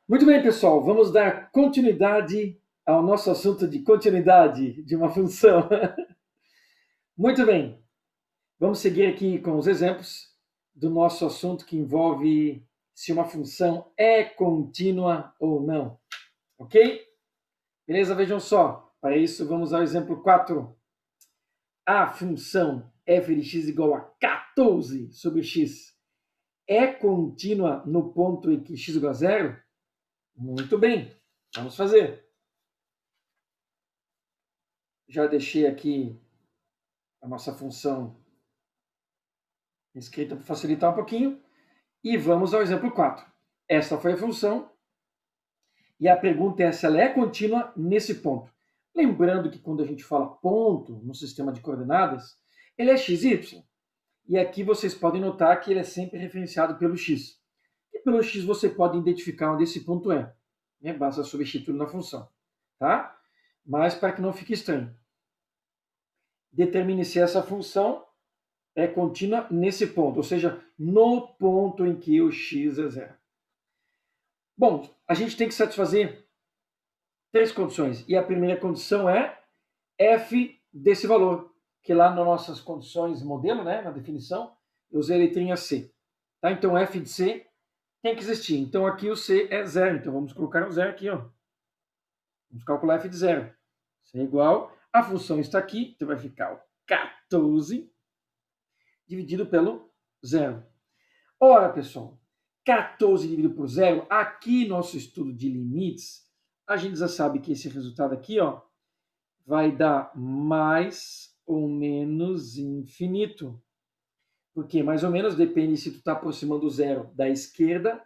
Muito bem, pessoal, vamos dar continuidade ao nosso assunto de continuidade de uma função. Muito bem, vamos seguir aqui com os exemplos do nosso assunto que envolve se uma função é contínua ou não. Ok? Beleza? Vejam só. Para isso, vamos ao exemplo 4. A função f de x igual a 14 sobre x é contínua no ponto em que x igual a zero? Muito bem, vamos fazer. Já deixei aqui a nossa função escrita para facilitar um pouquinho. E vamos ao exemplo 4. Esta foi a função e a pergunta é se ela é contínua nesse ponto. Lembrando que quando a gente fala ponto no sistema de coordenadas, ele é x e y. E aqui vocês podem notar que ele é sempre referenciado pelo x. E pelo x você pode identificar onde esse ponto é. Basta substituir na função. Tá? Mas para que não fique estranho, determine se essa função é contínua nesse ponto, ou seja, no ponto em que o x é zero. Bom, a gente tem que satisfazer três condições. E a primeira condição é f desse valor, que lá nas nossas condições modelo, né, na definição, eu usei a letrinha C. Tá? Então, f de C tem que existir. Então, aqui o C é zero. Então, vamos colocar um zero aqui. Ó. Vamos calcular f de zero. C é igual, a função está aqui, então vai ficar o 14 dividido pelo zero. Ora, pessoal, 14 dividido por zero, aqui nosso estudo de limites, a gente já sabe que esse resultado aqui, ó, vai dar mais ou menos infinito. Porque mais ou menos depende se tu está aproximando o zero da esquerda,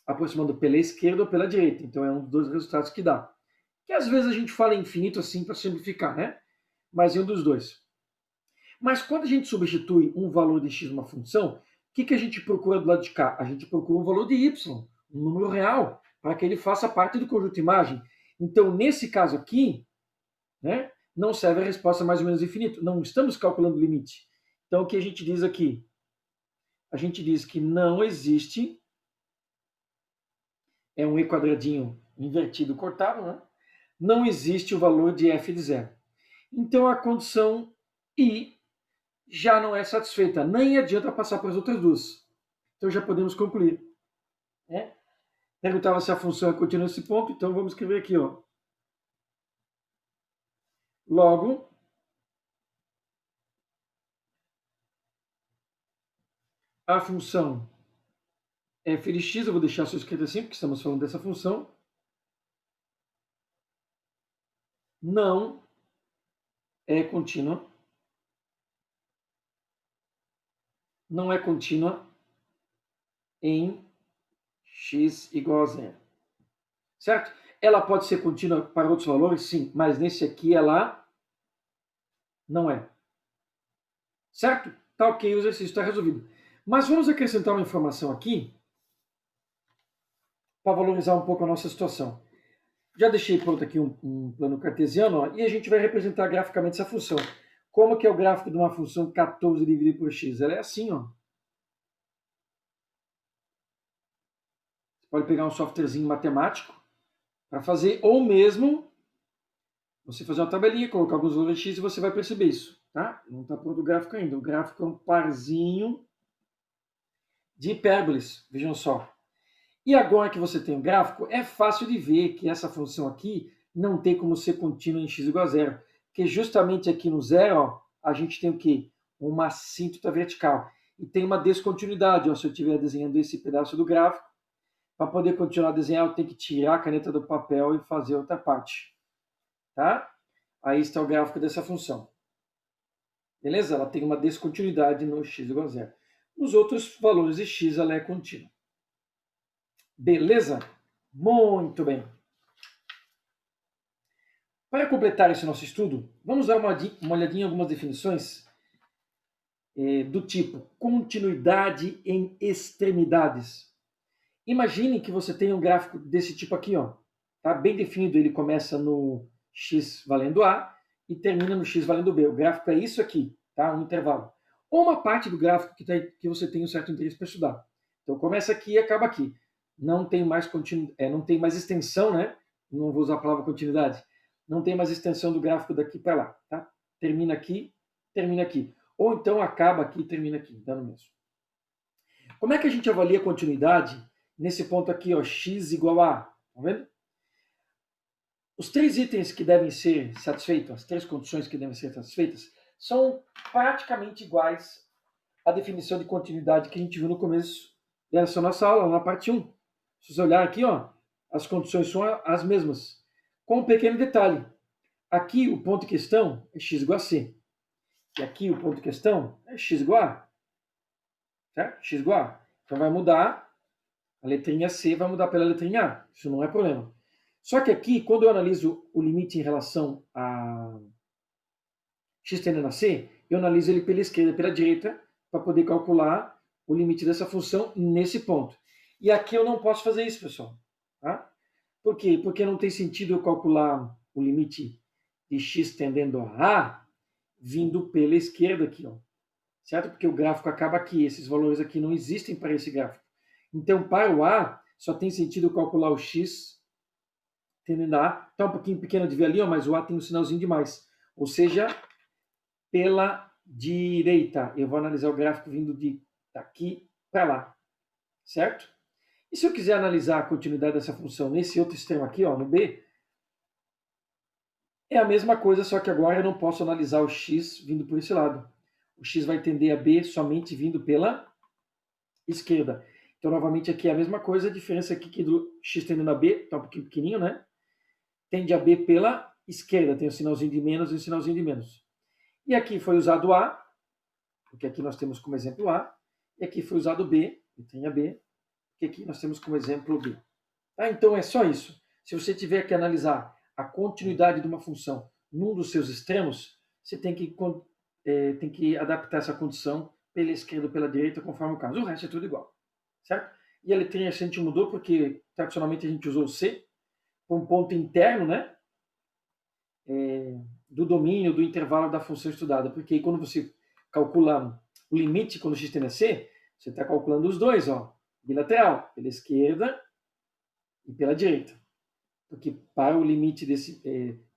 aproximando pela esquerda ou pela direita. Então é um dos dois resultados que dá. Que às vezes a gente fala infinito assim para simplificar, né? Mas é um dos dois. Mas quando a gente substitui um valor de x numa função, o que a gente procura do lado de cá? A gente procura um valor de y, um número real, para que ele faça parte do conjunto imagem. Então, nesse caso aqui, né, não serve a resposta mais ou menos infinito. Não estamos calculando o limite. Então, o que a gente diz aqui? A gente diz que não existe, é um e quadradinho invertido cortado, né? Não existe o valor de f de zero. Então, a condição I já não é satisfeita. Nem adianta passar para as outras duas. Então já podemos concluir. Né? Perguntava se a função é contínua nesse ponto, então vamos escrever aqui. Ó. Logo, a função f de x, eu vou deixar só escrito assim, porque estamos falando dessa função, não é contínua. Não é contínua em x igual a zero. Certo? Ela pode ser contínua para outros valores? Sim, mas nesse aqui ela não é. Certo? Tá ok, o exercício está resolvido. Mas vamos acrescentar uma informação aqui para valorizar um pouco a nossa situação. Já deixei pronto aqui um plano cartesiano, ó, e a gente vai representar graficamente essa função. Como que é o gráfico de uma função 14 dividido por x? Ela é assim, ó. Você pode pegar um softwarezinho matemático para fazer, ou mesmo você fazer uma tabelinha, colocar alguns valores de x e você vai perceber isso. Tá? Não está pronto o gráfico ainda. O gráfico é um parzinho de hipérboles, vejam só. E agora que você tem o gráfico, é fácil de ver que essa função aqui não tem como ser contínua em x igual a zero. Porque justamente aqui no zero, ó, a gente tem o quê? Uma assíntota vertical. E tem uma descontinuidade. Ó, se eu estiver desenhando esse pedaço do gráfico, para poder continuar a desenhar, eu tenho que tirar a caneta do papel e fazer outra parte. Tá? Aí está o gráfico dessa função. Beleza? Ela tem uma descontinuidade no x igual a zero. Nos outros valores de x, ela é contínua. Beleza? Muito bem. Para completar esse nosso estudo, vamos dar uma olhadinha em algumas definições do tipo continuidade em extremidades. Imagine que você tem um gráfico desse tipo aqui, ó, tá bem definido, ele começa no x valendo A e termina no x valendo B. O gráfico é isso aqui, tá? Um intervalo. Ou uma parte do gráfico que você tem um certo interesse para estudar. Então começa aqui e acaba aqui. não tem mais não tem mais extensão, né? Não vou usar a palavra continuidade. Não tem mais extensão do gráfico daqui para lá, tá? Termina aqui, termina aqui. Ou então acaba aqui e termina aqui, dá no mesmo. Como é que a gente avalia a continuidade nesse ponto aqui, ó, x igual a A? Tá vendo? Os três itens que devem ser satisfeitos, as três condições que devem ser satisfeitas, são praticamente iguais à definição de continuidade que a gente viu no começo dessa nossa aula, na parte 1. Se você olhar aqui, ó, as condições são as mesmas, com um pequeno detalhe. Aqui o ponto em questão é x igual a c. E aqui o ponto em questão é x igual a. Certo? X igual a. Então vai mudar, a letrinha C vai mudar pela letrinha A. Isso não é problema. Só que aqui, quando eu analiso o limite em relação a x tendendo a c, eu analiso ele pela esquerda e pela direita para poder calcular o limite dessa função nesse ponto. E aqui eu não posso fazer isso, pessoal. Tá? Por quê? Porque não tem sentido eu calcular o limite de x tendendo a A vindo pela esquerda aqui, ó. Certo? Porque o gráfico acaba aqui, esses valores aqui não existem para esse gráfico. Então, para o A, só tem sentido eu calcular o x tendendo a A. Está um pouquinho pequeno de ver ali, ó, mas o A tem um sinalzinho de mais. Ou seja, pela direita. Eu vou analisar o gráfico vindo de daqui para lá. Certo? E se eu quiser analisar a continuidade dessa função nesse outro extremo aqui, ó, no B, é a mesma coisa, só que agora eu não posso analisar o x vindo por esse lado. O x vai tender a B somente vindo pela esquerda. Então, novamente, aqui é a mesma coisa, a diferença aqui que do x tendendo a B, está um pouquinho pequenininho, né? Tende a B pela esquerda, tem o sinalzinho de menos e o sinalzinho de menos. E aqui foi usado A, porque aqui nós temos como exemplo A, e aqui foi usado B, letrinha B, porque aqui nós temos como exemplo B. Tá? Então, é só isso. Se você tiver que analisar a continuidade de uma função num dos seus extremos, você tem que adaptar essa condição pela esquerda ou pela direita, conforme o caso. O resto é tudo igual. Certo? E a letrinha a gente mudou porque tradicionalmente a gente usou o C para um ponto interno, né? Do domínio, do intervalo da função estudada. Porque quando você calcula o limite quando o x tende a C, você está calculando os dois, ó, bilateral, pela esquerda e pela direita. Porque para o limite desse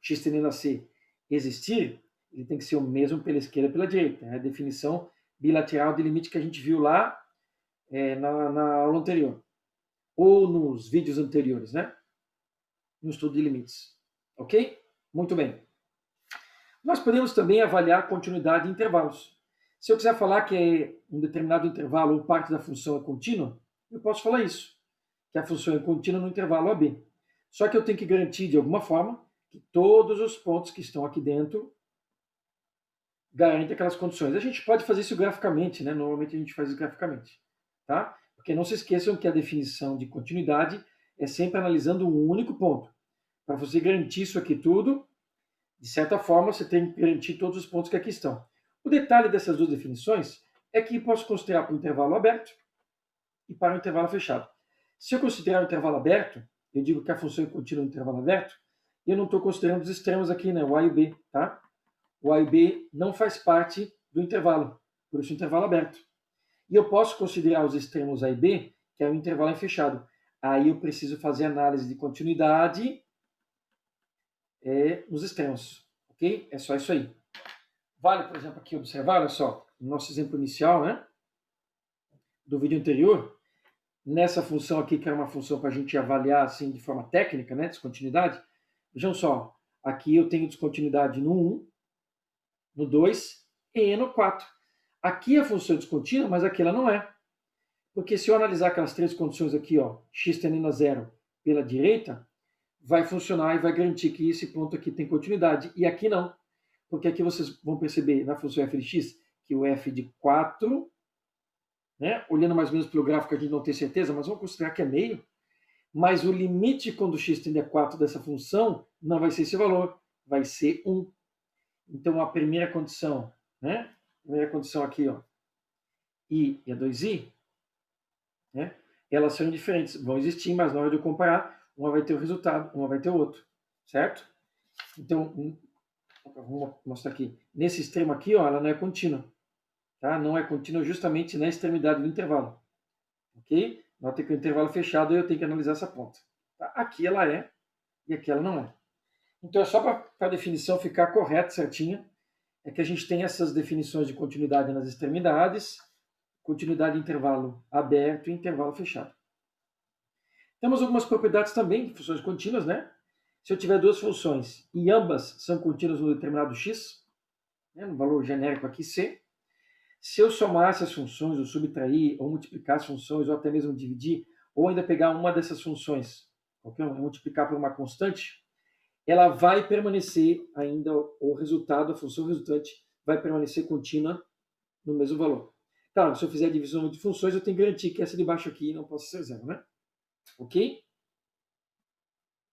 x tendendo a C existir, ele tem que ser o mesmo pela esquerda e pela direita. É a definição bilateral de limite que a gente viu lá na aula anterior. Ou nos vídeos anteriores, né? No estudo de limites. Ok? Muito bem. Nós podemos também avaliar a continuidade de intervalos. Se eu quiser falar que um determinado intervalo ou parte da função é contínua, eu posso falar isso, que a função é contínua no intervalo AB. Só que eu tenho que garantir, de alguma forma, que todos os pontos que estão aqui dentro garantem aquelas condições. A gente pode fazer isso graficamente, né? Normalmente a gente faz isso graficamente. Tá? Porque não se esqueçam que a definição de continuidade é sempre analisando um único ponto. Para você garantir isso aqui tudo, de certa forma, você tem que garantir todos os pontos que aqui estão. O detalhe dessas duas definições é que posso considerar para o intervalo aberto e para o intervalo fechado. Se eu considerar o intervalo aberto, eu digo que a função é contínua no intervalo aberto, eu não estou considerando os extremos aqui, né? O A e o B, tá? O A e o B não faz parte do intervalo, por isso o intervalo aberto. E eu posso considerar os extremos A e B, que é o intervalo fechado. Aí eu preciso fazer análise de continuidade nos extremos, ok? É só isso aí. Vale, por exemplo, aqui observar, olha só, no nosso exemplo inicial, né, do vídeo anterior, nessa função aqui, que era uma função para a gente avaliar assim de forma técnica, né, descontinuidade, vejam só, aqui eu tenho descontinuidade no 1, no 2 e no 4. Aqui a função é descontínua, mas aqui ela não é. Porque se eu analisar aquelas três condições aqui, ó, x tendendo a zero pela direita, vai funcionar e vai garantir que esse ponto aqui tem continuidade. E aqui não. Porque aqui vocês vão perceber na função f de x que o f de 4, né, olhando mais ou menos pelo gráfico a gente não tem certeza, mas vamos considerar que é meio, mas o limite quando x tende a 4 dessa função não vai ser esse valor, vai ser 1. Então a primeira condição, né, primeira condição aqui, ó, i e a 2i, né, elas são diferentes, vão existir, mas na hora de eu comparar, uma vai ter o resultado, uma vai ter o outro, certo? Então, vamos mostrar aqui. Nesse extremo aqui, ó, ela não é contínua. Tá? Não é contínua justamente na extremidade do intervalo. Ok? Nota que o intervalo fechado eu tenho que analisar essa ponta. Tá? Aqui ela é e aqui ela não é. Então é só para a definição ficar correta, certinha, é que a gente tem essas definições de continuidade nas extremidades, continuidade de intervalo aberto e intervalo fechado. Temos algumas propriedades também de funções contínuas, né? Se eu tiver duas funções e ambas são contínuas no determinado x, né, no valor genérico aqui c, se eu somar essas funções, ou subtrair, ou multiplicar as funções, ou até mesmo dividir, ou ainda pegar uma dessas funções, qualquer uma, multiplicar por uma constante, ela vai permanecer ainda, o resultado, a função resultante, vai permanecer contínua no mesmo valor. Claro, se eu fizer a divisão de funções, eu tenho que garantir que essa de baixo aqui não possa ser zero, né? Ok?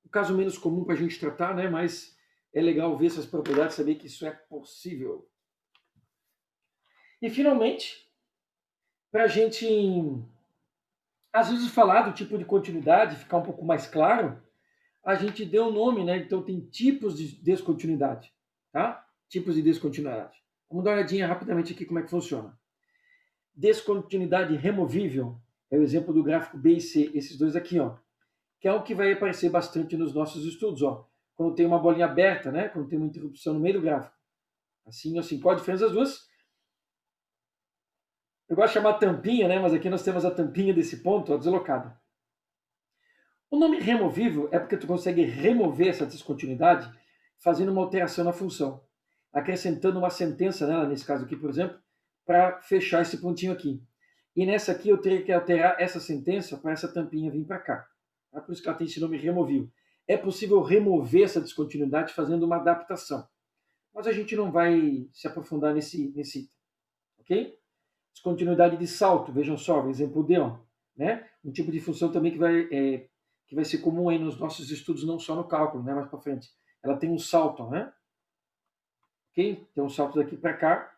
O caso menos comum para a gente tratar, né? Mas é legal ver essas propriedades, saber que isso é possível. E, finalmente, para a gente, às vezes, falar do tipo de continuidade, ficar um pouco mais claro, a gente deu um nome, né? Então, tem tipos de descontinuidade, tá? Tipos de descontinuidade. Vamos dar uma olhadinha rapidamente aqui como é que funciona. Descontinuidade removível é o exemplo do gráfico B e C, esses dois aqui, ó, que é o que vai aparecer bastante nos nossos estudos, ó. Quando tem uma bolinha aberta, né? Quando tem uma interrupção no meio do gráfico. Assim, assim, qual a diferença das duas? Eu gosto de chamar tampinha, né? Mas aqui nós temos a tampinha desse ponto, ó, deslocada. O nome removível é porque tu consegue remover essa descontinuidade fazendo uma alteração na função, acrescentando uma sentença nela, nesse caso aqui, por exemplo, para fechar esse pontinho aqui. E nessa aqui eu teria que alterar essa sentença para essa tampinha vir para cá. É por isso que ela tem esse nome removível. É possível remover essa descontinuidade fazendo uma adaptação. Mas a gente não vai se aprofundar nesse item. Ok? Descontinuidade de salto, vejam só, exemplo D, ó, né? Um tipo de função também que vai ser comum aí nos nossos estudos, não só no cálculo, né? Mais para frente. Ela tem um salto, né? Ok? Tem um salto daqui para cá,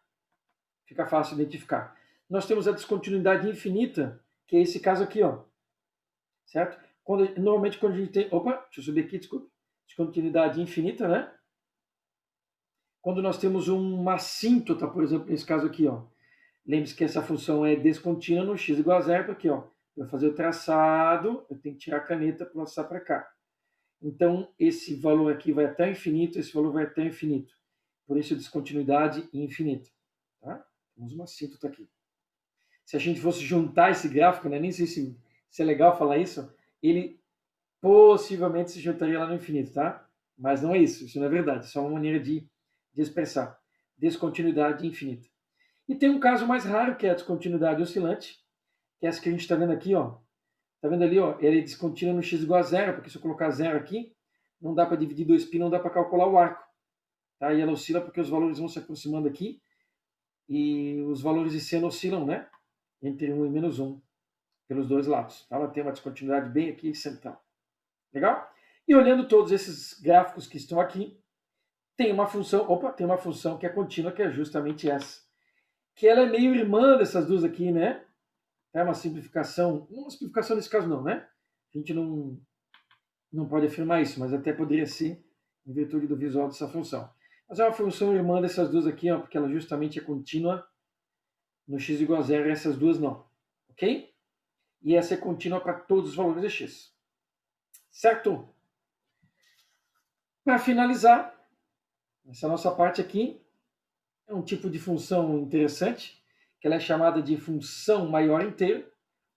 fica fácil identificar. Nós temos a descontinuidade infinita, que é esse caso aqui, ó. Certo? Normalmente quando a gente tem... Opa, deixa eu subir aqui, desculpa. Descontinuidade infinita, né? Quando nós temos uma assíntota, por exemplo, nesse caso aqui, ó. Lembre-se que essa função é descontínua no x igual a zero, porque, ó, para fazer o traçado, eu tenho que tirar a caneta para passar para cá. Então, esse valor aqui vai até infinito, esse valor vai até infinito. Por isso, descontinuidade infinita. Tá? Temos uma assíntota aqui. Se a gente fosse juntar esse gráfico, né, nem sei se é legal falar isso, ele possivelmente se juntaria lá no infinito, tá? Mas não é isso não é verdade, é só uma maneira de expressar. Descontinuidade infinita. E tem um caso mais raro, que é a descontinuidade oscilante, que é essa que a gente está vendo aqui, ó. Tá vendo ali, ó? Ele é descontínua no x igual a zero, porque se eu colocar zero aqui, não dá para dividir 2π, não dá para calcular o arco. Tá? E ela oscila porque os valores vão se aproximando aqui, e os valores de seno oscilam, né? Entre 1 e menos 1, pelos dois lados. Ela tem uma descontinuidade bem aqui central. Legal? E olhando todos esses gráficos que estão aqui, tem uma função que é contínua, que é justamente essa. Que ela é meio irmã dessas duas aqui, né? É uma simplificação nesse caso não, né? A gente não pode afirmar isso, mas até poderia ser em virtude do visual dessa função. Mas é uma função irmã dessas duas aqui, ó, porque ela justamente é contínua no x igual a zero e essas duas não. Ok? E essa é contínua para todos os valores de x. Certo? Para finalizar, essa nossa parte aqui é um tipo de função interessante, que ela é chamada de função maior inteiro,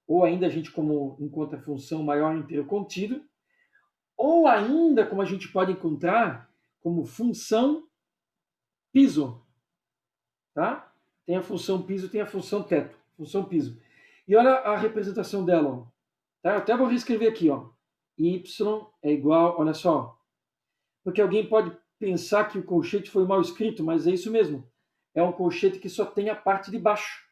ou ainda a gente como encontra função maior inteiro contido, ou ainda como a gente pode encontrar como função piso, tá? Tem a função piso, tem a função teto, função piso. E olha a representação dela, ó. Tá? Eu até vou reescrever aqui, ó. Y é igual, olha só, porque alguém pode pensar que o colchete foi mal escrito, mas é isso mesmo. É um colchete que só tem a parte de baixo,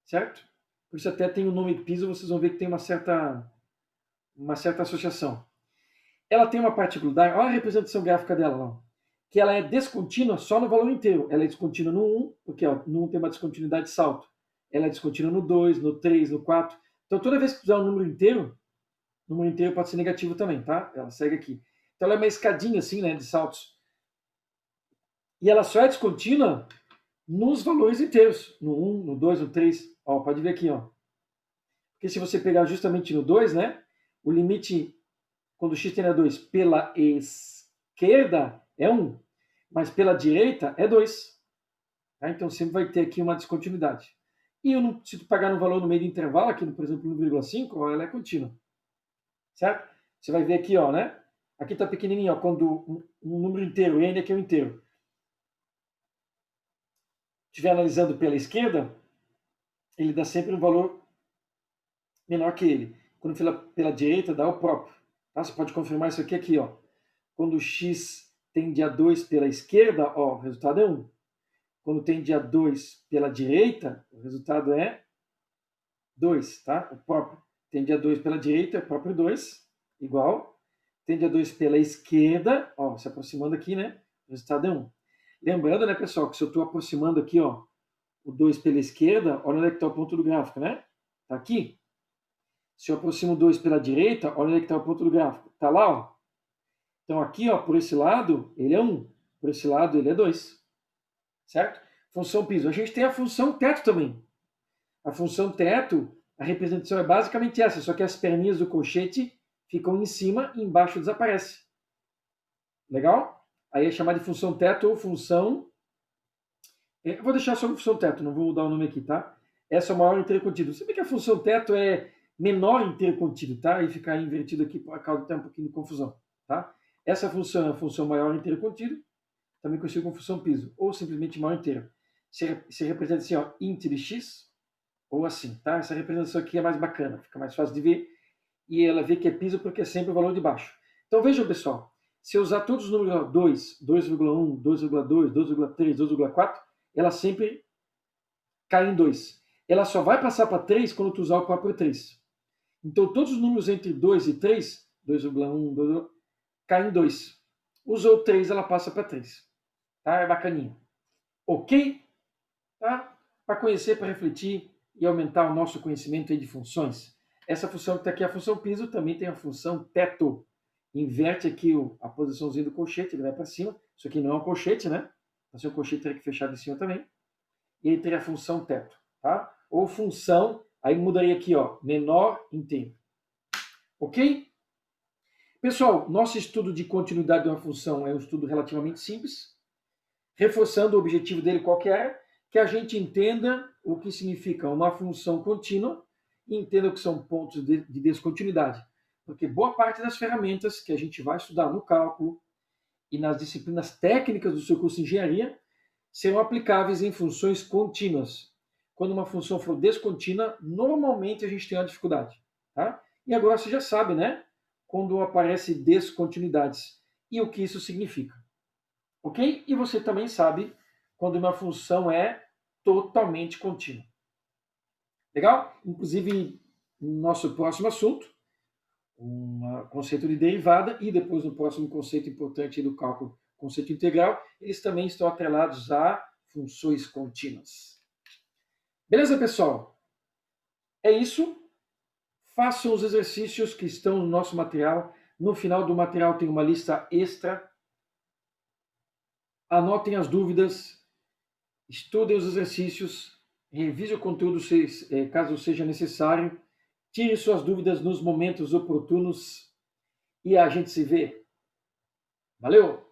certo? Por isso até tem o nome piso, vocês vão ver que tem uma certa associação. Ela tem uma particularidade, olha a representação gráfica dela, ó, que ela é descontínua só no valor inteiro. Ela é descontínua no 1, porque ó, no 1 tem uma descontinuidade de salto. Ela é descontínua no 2, no 3, no 4. Então toda vez que tu usar um número inteiro pode ser negativo também, tá? Ela segue aqui. Então ela é uma escadinha assim, né, de saltos. E ela só é descontínua nos valores inteiros, no 1, no 2, no 3. Ó, pode ver aqui, ó. Porque se você pegar justamente no 2, né, o limite, quando x tende a 2 pela esquerda é 1, mas pela direita é 2. Tá? Então sempre vai ter aqui uma descontinuidade. E eu não preciso pagar no valor no meio do intervalo, aqui, por exemplo, no 1,5, ela é contínua. Certo? Você vai ver aqui, ó, né? Aqui está pequenininho, ó, quando um número inteiro, n aqui é um inteiro, estiver analisando pela esquerda, ele dá sempre um valor menor que ele. Quando pela direita, dá o próprio. Tá? Você pode confirmar isso aqui, ó. Quando x tende a 2 pela esquerda, ó, o resultado é 1. Quando tende a 2 pela direita, o resultado é 2, tá? O próprio. Tende a 2 pela direita, é o próprio 2, igual. Tende a 2 pela esquerda, ó, se aproximando aqui, né? O resultado é 1. Lembrando, né, pessoal, que se eu estou aproximando aqui, ó, o 2 pela esquerda, olha onde é que está o ponto do gráfico, né? Está aqui. Se eu aproximo o 2 pela direita, olha onde é que está o ponto do gráfico. Está lá, ó. Então aqui, ó, por esse lado, ele é 1. Por esse lado, ele é 2. Certo? Função piso. A gente tem a função teto também. A função teto, a representação é basicamente essa, só que as perninhas do colchete ficam em cima e embaixo desaparece. Legal? Aí é chamada de função teto ou função... Eu vou deixar só a função teto, não vou mudar o nome aqui, tá? Essa é o maior inteiro contido. Você vê que a função teto é menor inteiro contido, tá? E ficar invertido aqui pode causar um pouquinho de confusão, tá? Essa função é a função maior inteiro contido, também conhecido como função piso, ou simplesmente maior inteiro. Se representa assim, ó, int de x, ou assim, tá? Essa representação aqui é mais bacana, fica mais fácil de ver, e ela vê que é piso porque é sempre o valor de baixo. Então vejam, pessoal, se eu usar todos os números 2, 2,1, 2,2, 2,3, 2,4, ela sempre cai em 2. Ela só vai passar para 3 quando tu usar o próprio 3. Então todos os números entre 2 e 3, 2,1, 2, caem em 2. Usou 3, ela passa para 3. Tá? É bacaninha. Ok? Tá? Para conhecer, para refletir e aumentar o nosso conhecimento aí de funções. Essa função que está aqui, a função piso, também tem a função teto. Inverte aqui a posiçãozinha do colchete, ele vai para cima. Isso aqui não é um colchete, né? Então, o colchete teria que fechar em cima também. E aí teria a função teto, tá? Ou função, aí mudaria aqui, ó, menor inteiro. Ok? Pessoal, nosso estudo de continuidade de uma função é um estudo relativamente simples, reforçando o objetivo dele qual que é a gente entenda o que significa uma função contínua e entenda o que são pontos de descontinuidade. Porque boa parte das ferramentas que a gente vai estudar no cálculo e nas disciplinas técnicas do seu curso de engenharia serão aplicáveis em funções contínuas. Quando uma função for descontínua, normalmente a gente tem uma dificuldade. Tá? E agora você já sabe, né? Quando aparece descontinuidades e o que isso significa. Ok? E você também sabe quando uma função é totalmente contínua. Legal? Inclusive, no nosso próximo assunto, um conceito de derivada e depois no próximo conceito importante do cálculo, conceito integral, eles também estão atrelados a funções contínuas. Beleza, pessoal? É isso. Façam os exercícios que estão no nosso material. No final do material tem uma lista extra. Anotem as dúvidas, estudem os exercícios, revise o conteúdo caso seja necessário, tire suas dúvidas nos momentos oportunos e a gente se vê. Valeu!